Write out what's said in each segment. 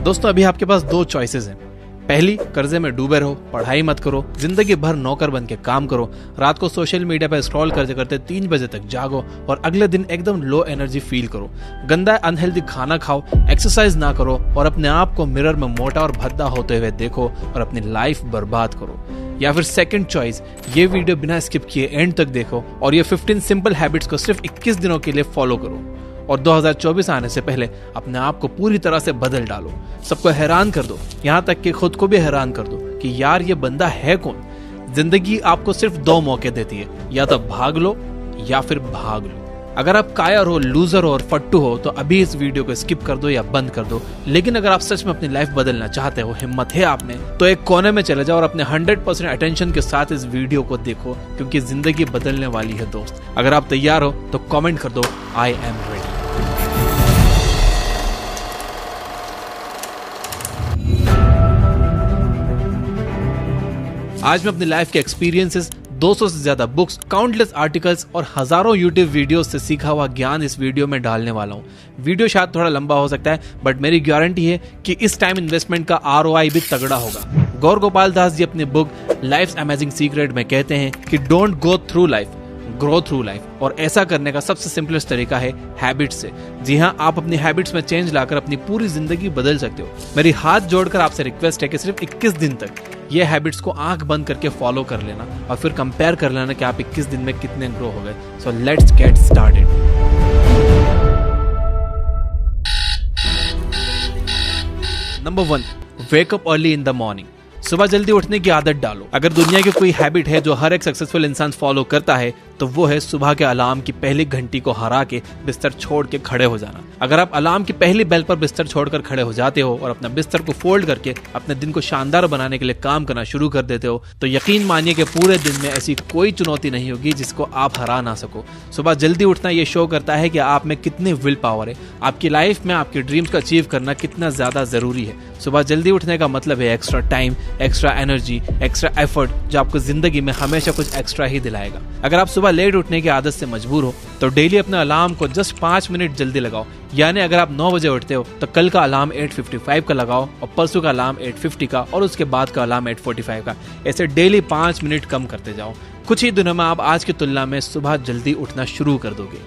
दोस्तों अभी आपके पास दो चॉइसेस हैं। पहली, कर्जे में डूबे रहो, पढ़ाई मत करो, जिंदगी भर नौकर बन के काम करो, रात को सोशल मीडिया पर स्क्रॉल करते करते 3 बजे तक जागो और अगले दिन एकदम लो एनर्जी फील करो, गंदा अनहेल्दी खाना खाओ, एक्सरसाइज ना करो और अपने आप को मिरर में मोटा और भद्दा होते हुए देखो और अपनी लाइफ बर्बाद करो। या फिर सेकंड चॉइस, ये वीडियो बिना स्किप किए एंड तक देखो और ये 15 सिंपल हैबिट्स को सिर्फ 21 दिनों के लिए फॉलो करो और 2024 आने से पहले अपने आप को पूरी तरह से बदल डालो। सबको हैरान कर दो, यहाँ तक कि खुद को भी हैरान कर दो कि यार ये बंदा है कौन। जिंदगी आपको सिर्फ 2 मौके देती है, या तो भाग लो या फिर भाग लो। अगर आप कायर हो, लूजर हो और फट्टू हो तो अभी इस वीडियो को स्किप कर दो या बंद कर दो। लेकिन अगर आप सच में अपनी लाइफ बदलना चाहते हो, हिम्मत है आप में, तो एक कोने में चले जाओ और अपने 100% अटेंशन के साथ इस वीडियो को देखो, क्योंकि जिंदगी बदलने वाली है दोस्त। अगर आप तैयार हो तो कमेंट कर दो, आई एम रेडी। आज मैं अपनी लाइफ के एक्सपीरियंसेस, 200 से ज्यादा बुक्स, काउंटलेस आर्टिकल्स और हजारों यूट्यूब वीडियोस से सीखा हुआ ज्ञान इस वीडियो में डालने वाला हूँ। वीडियो शायद थोड़ा लंबा हो सकता है, बट मेरी गारंटी है कि इस टाइम इन्वेस्टमेंट का ROI भी तगड़ा होगा। गौर गोपाल दास जी अपनी बुक लाइफ्स अमेजिंग सीक्रेट में कहते हैं कि don't go through life, grow through life. और ऐसा करने का सबसे सिंपलेस्ट तरीका है हैबिट से। जी हाँ, आप अपनी हैबिट्स में चेंज लाकर अपनी पूरी जिंदगी बदल सकते हो। मेरी हाथ जोड़कर आपसे रिक्वेस्ट है कि सिर्फ 21 दिन तक ये हैबिट्स को आंख बंद करके फॉलो कर लेना और फिर कंपेयर कर लेना कि आप 21 दिन में कितने ग्रो हो गए। So let's get started. Number 1, wake up early in the morning. सुबह जल्दी उठने की आदत डालो। अगर दुनिया की कोई हैबिट है जो हर एक सक्सेसफुल इंसान फॉलो करता है तो वो है सुबह के अलार्म की पहली घंटी को हरा के बिस्तर छोड़ के खड़े हो जाना। अगर आप अलार्म की पहली बेल पर बिस्तर छोड़कर खड़े हो जाते हो और अपना बिस्तर को फोल्ड करके अपने दिन को शानदार बनाने के लिए काम करना शुरू कर देते हो तो यकीन मानिए कि पूरे दिन में ऐसी कोई चुनौती नहीं होगी जिसको आप हरा ना सको। सुबह जल्दी उठना ये शो करता है कि आप में कितनी विल पावर है, आपकी लाइफ में आपके ड्रीम्स को अचीव करना कितना ज्यादा जरूरी है। सुबह जल्दी उठने का मतलब है extra time, extra energy, extra effort जो आपको जिंदगी में हमेशा कुछ एक्स्ट्रा ही दिलाएगा। अगर आप सुबह लेट उठने की आदत से मजबूर हो तो डेली अपने अलार्म को जस्ट 5 मिनट जल्दी लगाओ। यानी अगर आप 9 बजे उठते हो तो कल का अलार्म 8:55 का लगाओ और परसों का अलार्म 8:50 का और उसके बाद का अलार्म 8:45 का। ऐसे डेली 5 मिनट कम करते जाओ। कुछ ही दिनों में आप आज की तुलना में सुबह जल्दी उठना शुरू कर दोगे।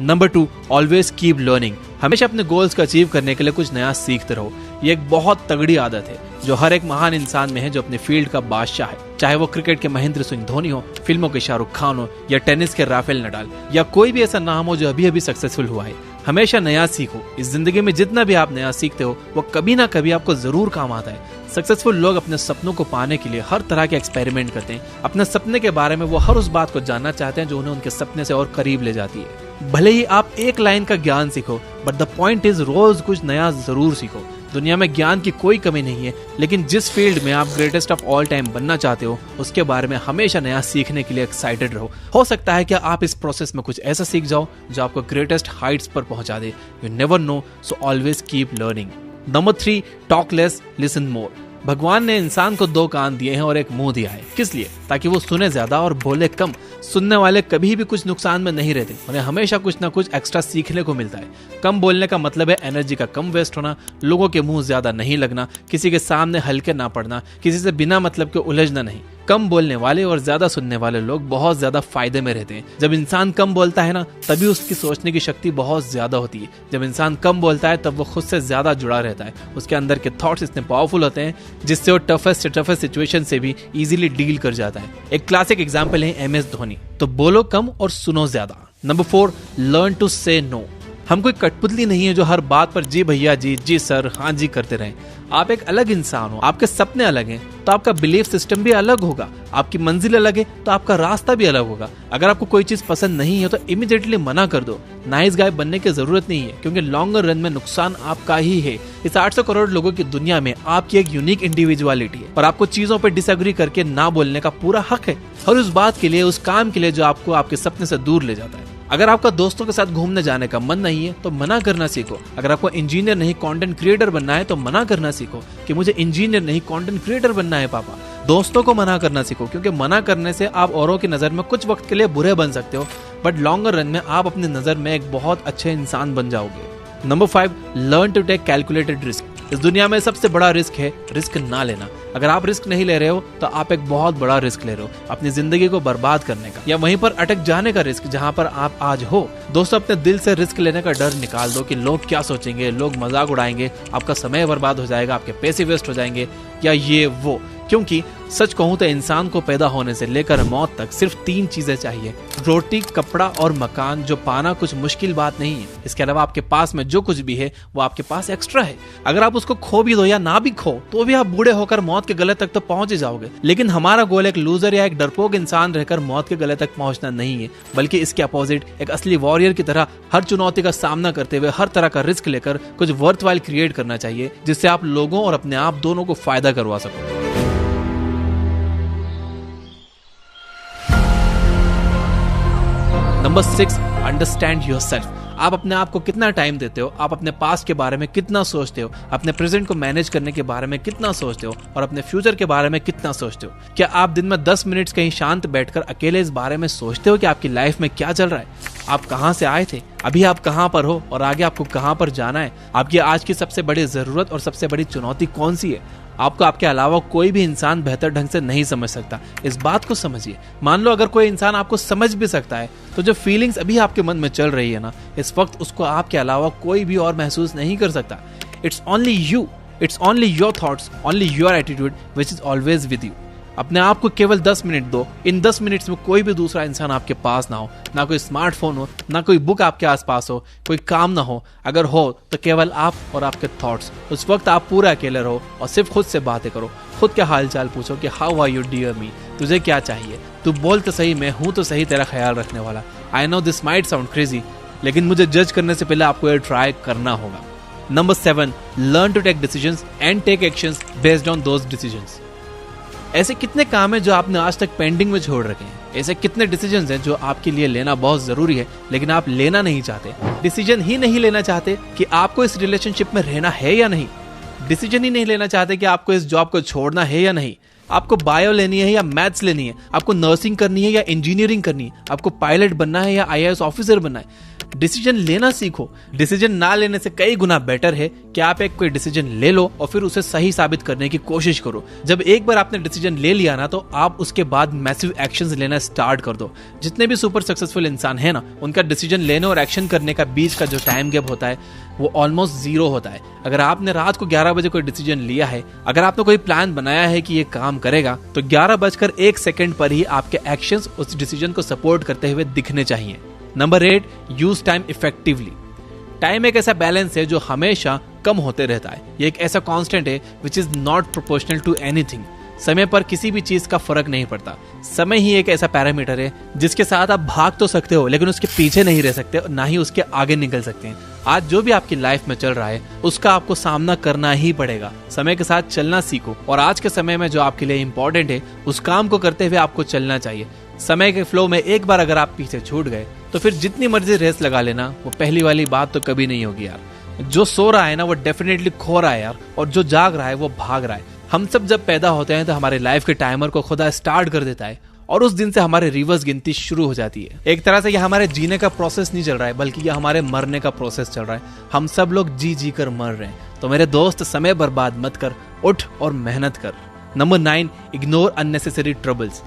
Number 2, always keep learning. हमेशा अपने गोल्स को अचीव करने के लिए कुछ नया सीखते रहो। ये एक बहुत तगड़ी आदत है जो हर एक महान इंसान में है जो अपने फील्ड का बादशाह है। चाहे वो क्रिकेट के महेंद्र सिंह धोनी हो, फिल्मों के शाहरुख खान हो या टेनिस के राफेल नडाल या कोई भी ऐसा नाम हो जो अभी अभी सक्सेसफुल हुआ है। हमेशा नया सीखो। इस जिंदगी में जितना भी आप नया सीखते हो वो कभी ना कभी आपको जरूर काम आता है। सक्सेसफुल लोग अपने सपनों को पाने के लिए हर तरह के एक्सपेरिमेंट करते हैं। अपने सपने के बारे में वो हर उस बात को जानना चाहते हैं जो उन्हें उनके सपने से और करीब ले जाती है। भले ही आप एक लाइन का ज्ञान सीखो, but the point is rose कुछ नया जरूर सीखो। दुनिया में ज्ञान की कोई कमी नहीं है, लेकिन जिस फील्ड में आप ग्रेटेस्ट ऑफ ऑल टाइम बनना चाहते हो उसके बारे में हमेशा नया सीखने के लिए एक्साइटेड रहो। हो सकता है कि आप इस प्रोसेस में कुछ ऐसा सीख जाओ जो आपको ग्रेटेस्ट हाइट्स पर पहुंचा दे। You never know, so always keep learning. Number 3, talk less, listen more. भगवान ने इंसान को 2 कान दिए हैं और एक मुंह दिया है। किस लिए? ताकि वो सुने ज्यादा और बोले कम। सुनने वाले कभी भी कुछ नुकसान में नहीं रहते, उन्हें हमेशा कुछ ना कुछ एक्स्ट्रा सीखने को मिलता है। कम बोलने का मतलब है एनर्जी का कम वेस्ट होना, लोगों के मुंह ज्यादा नहीं लगना, किसी के सामने हल्के ना पड़ना, किसी से बिना मतलब के उलझना नहीं। कम बोलने वाले और ज्यादा सुनने वाले लोग बहुत ज्यादा फायदे में रहते हैं। जब इंसान कम बोलता है ना, तभी उसकी सोचने की शक्ति बहुत ज्यादा होती है। जब इंसान कम बोलता है तब वो खुद से ज्यादा जुड़ा रहता है। उसके अंदर के थॉट्स इतने पावरफुल होते हैं जिससे वो टफेस्ट सिचुएशन से भी इजीली डील कर जाता है। एक क्लासिक एग्जांपल है MS धोनी। तो बोलो कम और सुनो ज्यादा। नंबर 4, लर्न टू से नो। हम कोई कठपुतली नहीं है जो हर बात पर जी भैया जी, जी सर, हाँ जी करते रहें। आप एक अलग इंसान हो, आपके सपने अलग हैं तो आपका बिलीफ सिस्टम भी अलग होगा। आपकी मंजिल अलग है तो आपका रास्ता भी अलग होगा। अगर आपको कोई चीज पसंद नहीं है तो इमीडिएटली मना कर दो। नाइस गाय बनने की जरूरत नहीं है, क्योंकि लॉन्गर रन में नुकसान आपका ही है। इस 800 करोड़ लोगों की दुनिया में आपकी एक यूनिक इंडिविजुअलिटी है और आपको चीजों पर डिसएग्री करके ना बोलने का पूरा हक है, और उस बात के लिए, उस काम के लिए जो आपको आपके सपने से दूर ले जाता है। अगर आपका दोस्तों के साथ घूमने जाने का मन नहीं है तो मना करना सीखो। अगर आपको इंजीनियर नहीं कंटेंट क्रिएटर बनना है तो मना करना सीखो कि मुझे इंजीनियर नहीं कंटेंट क्रिएटर बनना है पापा। दोस्तों को मना करना सीखो, क्योंकि मना करने से आप औरों की नजर में कुछ वक्त के लिए बुरे बन सकते हो, बट लॉन्गर रन में आप अपनी नजर में एक बहुत अच्छे इंसान बन जाओगे। Number 5, learn to take calculated risk. इस दुनिया में सबसे बड़ा रिस्क है रिस्क ना लेना। अगर आप रिस्क नहीं ले रहे हो तो आप एक बहुत बड़ा रिस्क ले रहे हो, अपनी जिंदगी को बर्बाद करने का या वहीं पर अटक जाने का रिस्क जहां पर आप आज हो। दोस्तों, अपने दिल से रिस्क लेने का डर निकाल दो कि लोग क्या सोचेंगे, लोग मजाक उड़ाएंगे, आपका समय बर्बाद हो जाएगा, आपके पैसे वेस्ट हो जाएंगे या ये वो। क्योंकि सच कहूं तो इंसान को पैदा होने से लेकर मौत तक सिर्फ 3 चीजें चाहिए, रोटी, कपड़ा और मकान, जो पाना कुछ मुश्किल बात नहीं है। इसके अलावा आपके पास में जो कुछ भी है वो आपके पास एक्स्ट्रा है। अगर आप उसको खो भी दो या ना भी खो तो भी आप बूढ़े होकर मौत के गले तक तो पहुंच ही जाओगे। लेकिन हमारा गोल एक लूजर या एक डरपोक इंसान रहकर मौत के गले तक पहुंचना नहीं है, बल्कि इसके अपोजिट एक असली वॉरियर की तरह हर चुनौती का सामना करते हुए हर तरह का रिस्क लेकर कुछ वर्थवाइल क्रिएट करना चाहिए, जिससे आप लोगों और अपने आप दोनों को फायदा करवा सको। Number 6, understand yourself. आप अपने आप को कितना टाइम देते हो, आप अपने पास्ट के बारे में कितना सोचते हो, अपने प्रेजेंट को मैनेज करने के बारे में कितना सोचते हो और अपने फ्यूचर के बारे में कितना सोचते हो। क्या आप दिन में 10 मिनट कहीं शांत बैठकर अकेले इस बारे में सोचते हो कि आपकी लाइफ में क्या चल रहा है, आप कहां से आए थे, अभी आप कहां पर हो और आगे आपको कहां पर जाना है, आपकी आज की सबसे बड़ी जरूरत और सबसे बड़ी चुनौती कौन सी है। आपको आपके अलावा कोई भी इंसान बेहतर ढंग से नहीं समझ सकता, इस बात को समझिए। मान लो अगर कोई इंसान आपको समझ भी सकता है तो जो फीलिंग्स अभी आपके मन में चल रही है ना, इस वक्त उसको आपके अलावा कोई भी और महसूस नहीं कर सकता। It's only you, it's only your thoughts, only your attitude which is always with you. अपने आप को केवल 10 मिनट दो। इन 10 मिनट्स में कोई भी दूसरा इंसान आपके पास ना हो, ना कोई स्मार्टफोन हो, ना कोई बुक आपके आसपास हो, कोई काम ना हो। अगर हो तो केवल आप और आपके थॉट्स। उस वक्त आप पूरा अकेले रहो और सिर्फ खुद से बातें करो। खुद के हाल चाल पूछो कि हाउ आर यू डियर मी, तुझे क्या चाहिए, तू बोल तो सही, मैं हूं तो सही तेरा ख्याल रखने वाला। I know this might sound crazy, लेकिन मुझे जज करने से पहले आपको ये ट्राई करना होगा। Number 7, learn to take decisions and take actions based on those decisions. ऐसे कितने काम हैं जो आपने आज तक पेंडिंग में छोड़ रखे हैं? ऐसे कितने डिसीजंस हैं जो आपके लिए लेना बहुत जरूरी है लेकिन आप लेना नहीं चाहते? डिसीजन ही नहीं लेना चाहते कि आपको इस रिलेशनशिप में रहना है या नहीं। डिसीजन ही नहीं लेना चाहते कि आपको इस जॉब को छोड़ना है या नहीं। आपको बायो लेनी है या मैथ्स लेनी है, आपको नर्सिंग करनी है या इंजीनियरिंग करनी है, आपको पायलट बनना है या IAS ऑफिसर बनना है। डिसीजन लेना सीखो। डिसीजन ना लेने से कई गुना बेटर है कि आप एक कोई डिसीजन ले लो और फिर उसे सही साबित करने की कोशिश करो। जब एक बार आपने डिसीजन ले लिया ना, तो आप उसके बाद मैसिव एक्शंस लेना स्टार्ट कर दो। जितने भी सुपर सक्सेसफुल इंसान है ना, उनका डिसीजन लेने और एक्शन करने का बीच का जो टाइम गैप होता है वो ऑलमोस्ट 0 होता है। अगर आपने रात को 11 बजे कोई डिसीजन लिया है, अगर आपने कोई प्लान बनाया है कि ये काम करेगा, तो 11:01 पर ही आपके एक्शंस उस डिसीजन को सपोर्ट करते हुए दिखने चाहिए। Number 8, use time effectively. Time एक ऐसा बैलेंस है जो हमेशा कम होते रहता है। ये एक ऐसा कांस्टेंट है which is not proportional to anything. समय पर किसी भी चीज का फर्क नहीं पड़ता। समय ही एक ऐसा पैरामीटर है जिसके साथ आप भाग तो सकते हो लेकिन उसके पीछे नहीं रह सकते और ना ही उसके आगे निकल सकते हैं। आज जो भी आपकी लाइफ में चल रहा है उसका आपको सामना करना ही पड़ेगा। समय के साथ चलना सीखो और आज के समय में जो आपके लिए इंपॉर्टेंट है उस काम को करते हुए आपको चलना चाहिए। समय के फ्लो में एक बार अगर आप पीछे छूट गए तो फिर जितनी मर्जी रेस लगा लेना, वो पहली वाली बात तो कभी नहीं होगी यार। जो सो रहा है ना वो डेफिनेटली खो रहा है यार, और जो जाग रहा है वो भाग रहा है। हम सब जब पैदा होते हैं तो हमारे लाइफ के टाइमर को खुदा स्टार्ट कर देता है और उस दिन से हमारे रिवर्स गिनती शुरू हो जाती है। एक तरह से यह हमारे जीने का प्रोसेस नहीं चल रहा है, बल्कि यह हमारे मरने का प्रोसेस चल रहा है। हम सब लोग जी जी कर मर रहे हैं। तो मेरे दोस्त, समय बर्बाद मत कर, उठ और मेहनत कर। Number 9, ignore unnecessary troubles.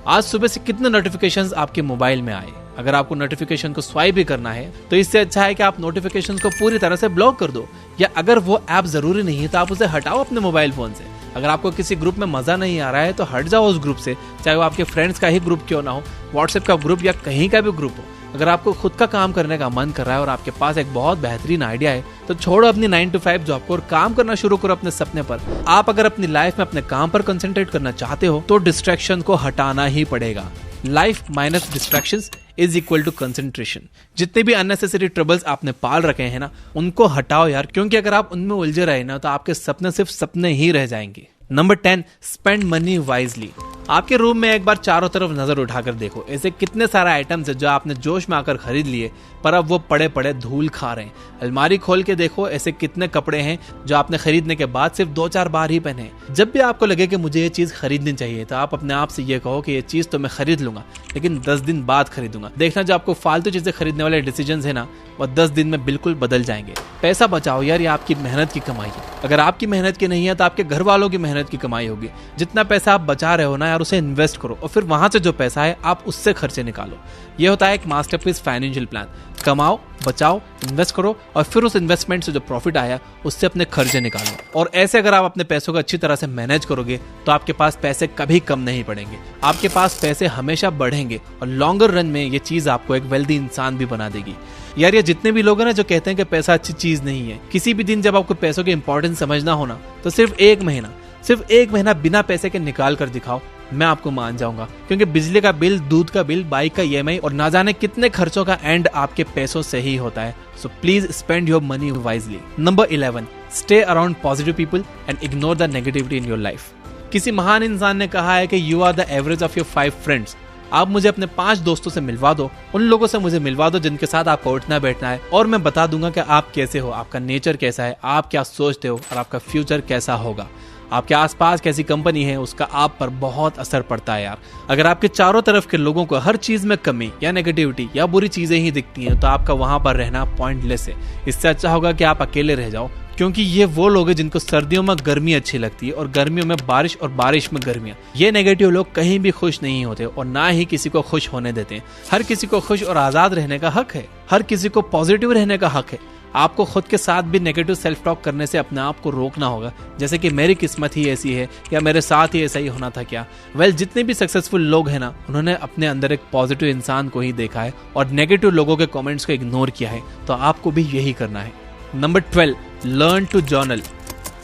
आज सुबह से कितने नोटिफिकेशंस आपके मोबाइल में आए? अगर आपको नोटिफिकेशन को स्वाइप भी करना है तो इससे अच्छा है कि आप नोटिफिकेशन को पूरी तरह से ब्लॉक कर दो, या अगर वो ऐप जरूरी नहीं है तो आप उसे हटाओ अपने मोबाइल फोन से। अगर आपको किसी ग्रुप में मजा नहीं आ रहा है तो हट जाओ उस ग्रुप से, चाहे वो आपके फ्रेंड्स का ही ग्रुप क्यों ना हो, व्हाट्सएप का ग्रुप या कहीं का भी ग्रुप हो। अगर आपको खुद का काम करने का मन कर रहा है और आपके पास एक बहुत बेहतरीन आइडिया है तो छोड़ो अपनी 9 to 5 जॉब को और काम करना शुरू करो अपने सपने पर। आप अगर अपनी लाइफ में अपने काम पर कंसंट्रेट करना चाहते हो तो डिस्ट्रैक्शन को हटाना ही पड़ेगा। Life minus distractions is equal to concentration. जितने भी अननेसेसरी ट्रबल्स आपने पाल रखे हैं ना, उनको हटाओ यार, क्योंकि अगर आप उनमें उलझे रहे ना तो आपके सपने सिर्फ सपने ही रह जाएंगे। Number 10, spend money wisely. आपके रूम में एक बार चारों तरफ नजर उठाकर देखो, ऐसे कितने सारे आइटम्स है जो आपने जोश में आकर खरीद लिए पर अब वो पड़े पड़े धूल खा रहे हैं। अलमारी खोल के देखो, ऐसे कितने कपड़े हैं जो आपने खरीदने के बाद सिर्फ 2-4 बार ही पहने। जब भी आपको लगे कि मुझे ये चीज खरीदनी चाहिए तो आप अपने आप से ये कहो कि ये चीज तो मैं खरीद लूंगा, लेकिन 10 दिन बाद खरीदूंगा। देखना, जो आपको फालतू चीजें खरीदने वाले डिसीजन है ना, वो 10 दिन में बिल्कुल बदल जाएंगे। पैसा बचाओ यार, ये आपकी मेहनत की कमाई है। अगर आपकी मेहनत की नहीं है तो आपके घर वालों की मेहनत की कमाई होगी। जितना पैसा आप बचा रहे हो ना यार, उसे इन्वेस्ट करो और फिर वहां से जो पैसा है आप उससे खर्चे निकालो। ये होता है एक मास्टरपीस फाइनेंशियल प्लान। कमाओ, बचाओ, इन्वेस्ट करो और फिर उस इन्वेस्टमेंट से जो प्रॉफिट आया उससे अपने खर्चे निकालो। और ऐसे अगर आप अपने पैसों को अच्छी तरह से मैनेज करोगे तो आपके पास पैसे कभी कम नहीं पड़ेंगे, आपके पास पैसे हमेशा बढ़ेंगे और लॉन्गर रन में ये चीज आपको एक वेल्दी इंसान भी बना देगी। यार ये जितने भी लोग हैं ना जो कहते हैं कि पैसा अच्छी चीज नहीं है, किसी भी दिन जब आपको पैसों की इंपॉर्टेंस समझना हो ना तो सिर्फ एक महीना बिना पैसे के निकाल कर दिखाओ, मैं आपको मान जाऊंगा। क्योंकि बिजली का बिल, दूध का बिल, बाइक का EMI और ना जाने कितने खर्चों का एंड आपके पैसों से ही होता है। So please spend your money wisely. Number 11, stay around positive people and ignore the negativity in your life. किसी महान इंसान ने कहा है कि you are the average of your 5 friends. आप मुझे अपने 5 दोस्तों से मिलवा दो, उन लोगों से मुझे मिलवा दो जिनके साथ आपको उठना बैठना है, और मैं बता दूंगा कि आप कैसे हो, आपका नेचर कैसा है, आप क्या सोचते हो और आपका फ्यूचर कैसा होगा। आपके आसपास कैसी कंपनी है उसका आप पर बहुत असर पड़ता है यार। अगर आपके चारों तरफ के लोगों को हर चीज में कमी या नेगेटिविटी या बुरी चीजें ही दिखती हैं तो आपका वहां पर रहना पॉइंटलेस है। इससे अच्छा होगा कि आप अकेले रह जाओ, क्योंकि ये वो लोग हैं जिनको सर्दियों में गर्मी अच्छी लगती है और गर्मियों में बारिश और बारिश में गर्मियां। ये नेगेटिव लोग कहीं भी खुश नहीं होते और ना ही किसी को खुश होने देते हैं। हर किसी को खुश और आजाद रहने का हक है, हर किसी को पॉजिटिव रहने का हक है। आपको खुद के साथ भी नेगेटिव सेल्फ टॉक करने से अपने आप को रोकना होगा, जैसे कि मेरी किस्मत ही ऐसी है या मेरे साथ ही ऐसा ही होना था क्या। जितने भी सक्सेसफुल लोग हैं ना, उन्होंने अपने अंदर एक पॉजिटिव इंसान को ही देखा है और नेगेटिव लोगों के कमेंट्स को इग्नोर किया है। तो आपको भी यही करना है। Number 12, learn to journal.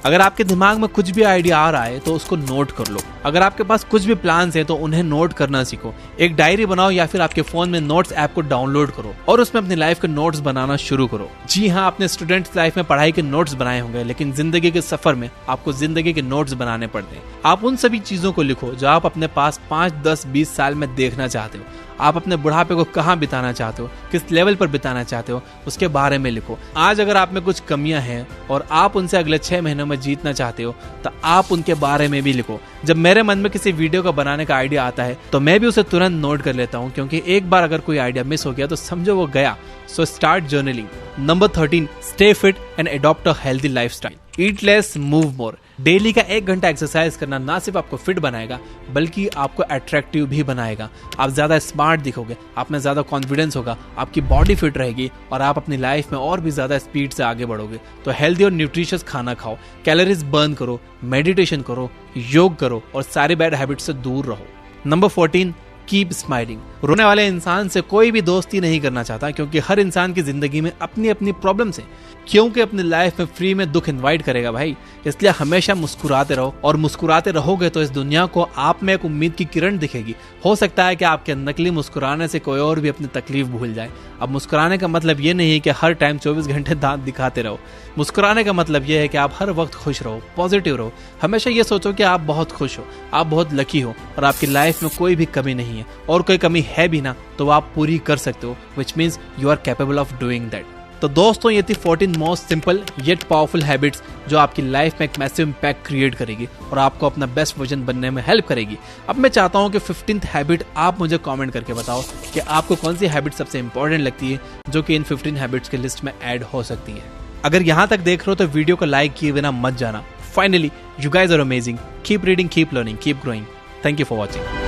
अगर आपके दिमाग में कुछ भी आइडिया आ रहा है तो उसको नोट कर लो। अगर आपके पास कुछ भी प्लान्स हैं तो उन्हें नोट करना सीखो। एक डायरी बनाओ या फिर आपके फोन में नोट्स ऐप को डाउनलोड करो और उसमें अपनी लाइफ के नोट्स बनाना शुरू करो। जी हाँ, आपने स्टूडेंट्स लाइफ में पढ़ाई के नोट्स बनाए होंगे, लेकिन जिंदगी के सफर में आपको जिंदगी के नोट्स बनाने पड़ते हैं। आप उन सभी चीजों को लिखो जो आप अपने पास 5, 10, 20 साल में देखना चाहते हो। आप अपने बुढ़ापे को कहाँ बिताना चाहते हो, किस लेवल पर बिताना चाहते हो, उसके बारे में लिखो। आज अगर आप में कुछ कमियां हैं और आप उनसे अगले 6 महीनों में जीतना चाहते हो तो आप उनके बारे में भी लिखो। जब मेरे मन में किसी वीडियो का बनाने का आइडिया आता है तो मैं भी उसे तुरंत नोट कर लेता हूँ, क्योंकि एक बार अगर कोई आइडिया मिस हो गया तो समझो वो गया। So start journaling. Number 13, stay fit and adopt a healthy lifestyle. Eat less, move more. Daily का 1 घंटा एक्सरसाइज करना ना सिर्फ आपको फिट बनाएगा बल्कि आपको अट्रैक्टिव भी बनाएगा। आप ज्यादा स्मार्ट दिखोगे, आप में ज्यादा कॉन्फिडेंस होगा, आपकी बॉडी फिट रहेगी और आप अपनी लाइफ में और भी ज्यादा स्पीड से आगे बढ़ोगे। तो हेल्दी और न्यूट्रिशियस खाना खाओ, कैलोरीज बर्न करो, मेडिटेशन करो, योग करो और सारी बैड हैबिट से दूर रहो। Number 14, keep smiling. रोने वाले इंसान से कोई भी दोस्ती नहीं करना चाहता, क्योंकि हर इंसान की जिंदगी में अपनी अपनी प्रॉब्लम्स हैं। क्योंकि अपनी लाइफ में फ्री में दुख इनवाइट करेगा भाई। इसलिए हमेशा मुस्कुराते रहो, और मुस्कुराते रहोगे तो इस दुनिया को आप में एक उम्मीद की किरण दिखेगी। हो सकता है कि आपके नकली मुस्कुराने से कोई और भी अपनी तकलीफ भूल जाए। अब मुस्कुराने का मतलब ये नहीं है कि हर टाइम 24 घंटे दांत दिखाते रहो। मुस्कुराने का मतलब ये है कि आप हर वक्त खुश रहो, पॉजिटिव रहो। हमेशा ये सोचो कि आप बहुत खुश हो, आप बहुत लकी हो और आपकी लाइफ में कोई भी कमी नहीं है, और कोई कमी है भी ना तो आप पूरी कर सकते हो, which means you are capable of doing that. तो दोस्तों, ये थी 14 most simple yet powerful habits जो आपकी लाइफ में एक मैसिव इंपैक्ट क्रिएट करेगी और आपको अपना बेस्ट वर्जन बनने में हेल्प करेगी। अब मैं चाहता हूं कि 15th हैबिट आप मुझे कमेंट करके बताओ कि आपको कौन सी हैबिट सबसे इंपॉर्टेंट लगती है जो कि इन 15 हैबिट्स के लिस्ट में ऐड हो सकती है। अगर यहां तक देख रहे हो तो वीडियो को लाइक किए बिना मत जाना। Finally, you guys are amazing. Keep reading, keep learning, keep growing. Thank you for watching.